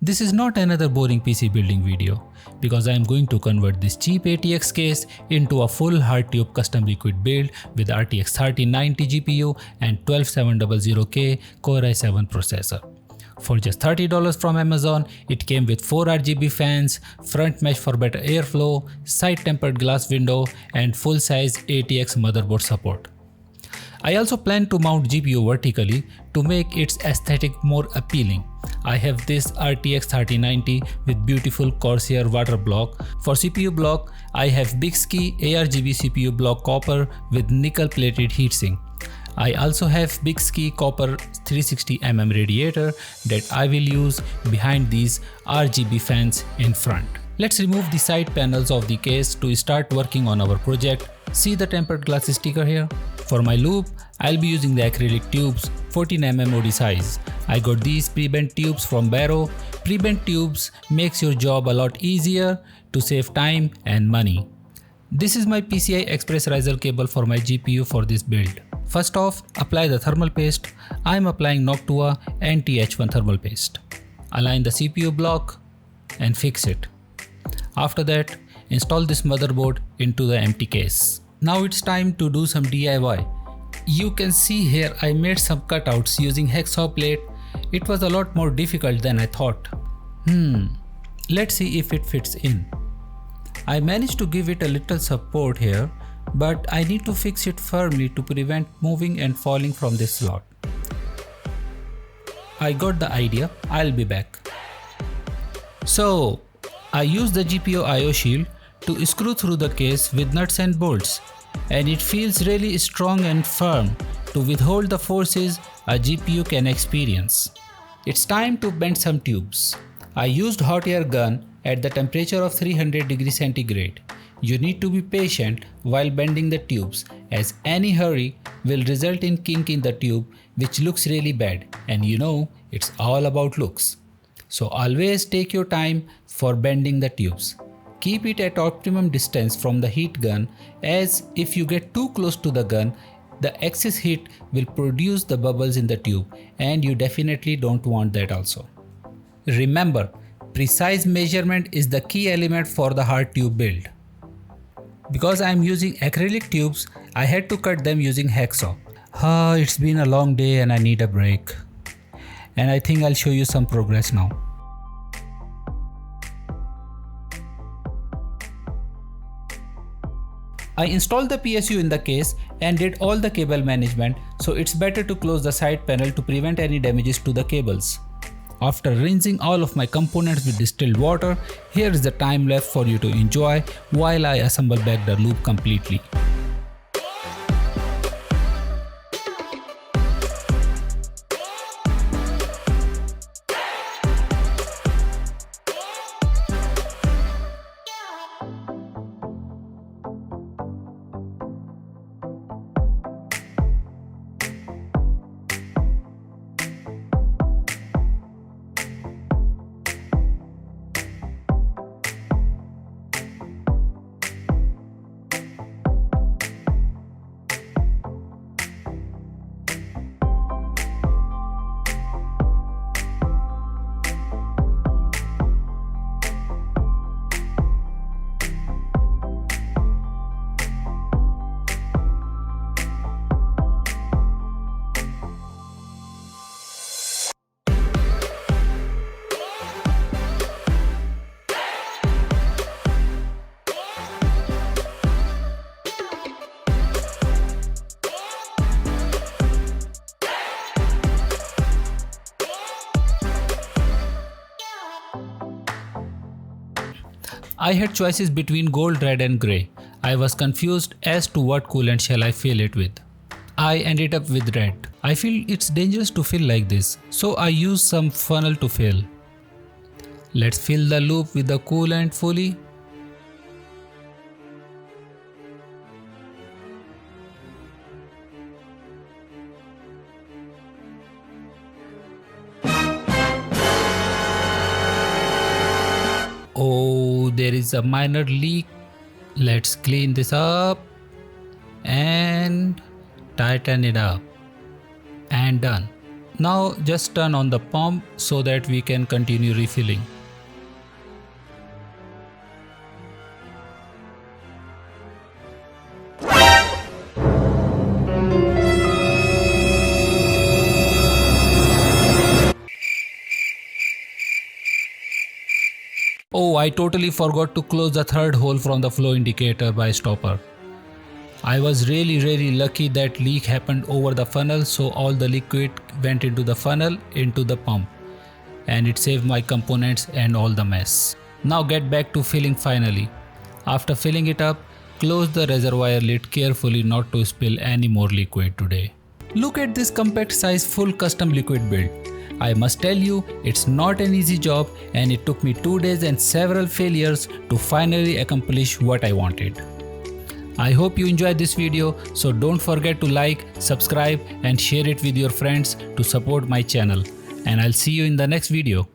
This is not another boring PC building video because I am going to convert this cheap ATX case into a full hard tube custom liquid build with RTX 3090 GPU and 12700K Core i7 processor. For just $30 from Amazon, it came with 4 RGB fans, front mesh for better airflow, side tempered glass window and full-size ATX motherboard support. I also plan to mount GPU vertically to make its aesthetic more appealing. I have this RTX 3090 with beautiful Corsair water block. For CPU block, I have Bixby ARGB CPU block copper with nickel plated heatsink. I also have Bixby copper 360mm radiator that I will use behind these RGB fans in front. Let's remove the side panels of the case to start working on our project. See the tempered glass sticker here? For my loop, I'll be using the acrylic tubes 14mm OD size. I got these pre-bent tubes from Barrow. Pre-bent tubes makes your job a lot easier to save time and money. This is my PCI Express riser cable for my GPU for this build. First off, apply the thermal paste. I'm applying Noctua anti-H1 thermal paste. Align the CPU block and fix it. After that, install this motherboard into the empty case. Now it's time to do some DIY. You can see here I made some cutouts using hacksaw plate. It was a lot more difficult than I thought. Let's see if it fits in. I managed to give it a little support here, but I need to fix it firmly to prevent moving and falling from this slot. I got the idea, I'll be back. So, I used the GPU IO shield to screw through the case with nuts and bolts, and it feels really strong and firm to withhold the forces a GPU can experience. It's time to bend some tubes. I used hot air gun at the temperature of 300 degrees centigrade. You need to be patient while bending the tubes, as any hurry will result in kink in the tube, which looks really bad, and you know it's all about looks. So always take your time for bending the tubes. Keep it at optimum distance from the heat gun, as if you get too close to the gun, the excess heat will produce the bubbles in the tube, and you definitely don't want that also. Remember, precise measurement is the key element for the hard tube build. Because I am using acrylic tubes, I had to cut them using hacksaw. It's been a long day and I need a break. And I think I'll show you some progress now. I installed the PSU in the case and did all the cable management, so it's better to close the side panel to prevent any damages to the cables. After rinsing all of my components with distilled water, here is the time left for you to enjoy while I assemble back the loop completely. I had choices between gold, red and grey. I was confused as to what coolant shall I fill it with. I ended up with red. I feel it's dangerous to fill like this, so I used some funnel to fill. Let's fill the loop with the coolant fully. Oh, there is a minor leak. Let's clean this up and tighten it up. And done. Now just turn on the pump so that we can continue refilling. Oh, I totally forgot to close the third hole from the flow indicator by stopper. I was really lucky that leak happened over the funnel, so all the liquid went into the funnel into the pump, and it saved my components and all the mess. Now get back to filling finally. After filling it up, close the reservoir lid carefully not to spill any more liquid today. Look at this compact size full custom liquid build. I must tell you, it's not an easy job and it took me 2 days and several failures to finally accomplish what I wanted. I hope you enjoyed this video, so don't forget to like, subscribe and share it with your friends to support my channel. And I'll see you in the next video.